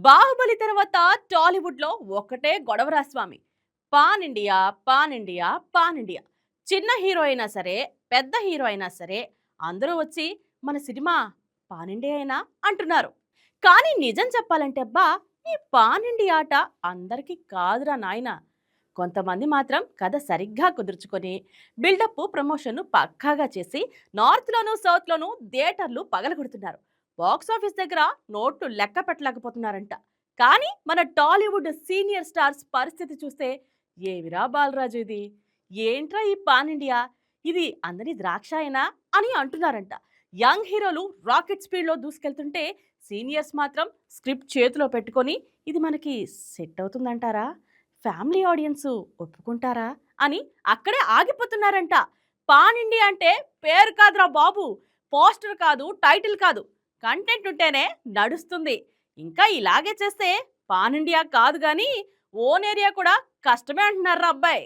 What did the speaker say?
బాహుబలి తర్వాత టాలీవుడ్ లో ఒకటే గొడవరా స్వామి. Pan India, pan India, pan India. చిన్న హీరో అయినా సరే, పెద్ద హీరో అయినా సరే, అందరూ వచ్చి మన సినిమా పాన్ ఇండియా అయినా అంటున్నారు. కానీ నిజం చెప్పాలంటే అబ్బా, ఈ పాన్ ఇండియా ఆట అందరికీ కాదురా నాయనా. కొంతమంది మాత్రం కథ సరిగ్గా కుదుర్చుకొని బిల్డప్ ప్రమోషన్ పక్కాగా చేసి నార్త్లోను సౌత్లోను థియేటర్లు పగలగొడుతున్నారు. బాక్స్ ఆఫీస్ దగ్గర నోట్లు లెక్క పెట్టలేకపోతున్నారంట. కానీ మన టాలీవుడ్ సీనియర్ స్టార్స్ పరిస్థితి చూస్తే ఏవిరా బాలరాజు ఇది, ఏంట్రా ఈ పాన్ ఇండియా, ఇది అందరి ద్రాక్షాయనా అని అంటున్నారంట. యంగ్ హీరోలు రాకెట్ స్పీడ్లో దూసుకెళ్తుంటే సీనియర్స్ మాత్రం స్క్రిప్ట్ చేతిలో పెట్టుకొని ఇది మనకి సెట్ అవుతుందంటారా, ఫ్యామిలీ ఆడియన్స్ ఒప్పుకుంటారా అని అక్కడే ఆగిపోతున్నారంట. పాన్ ఇండియా అంటే పేరు కాదురా బాబు, పోస్టర్ కాదు, టైటిల్ కాదు, కంటెంట్ ఉంటేనే నడుస్తుంది. ఇంకా ఇలాగే చేస్తే పాన్ ఇండియా కాదు గాని ఓన్ ఏరియా కూడా కష్టమే అంటున్నారా అబ్బాయి.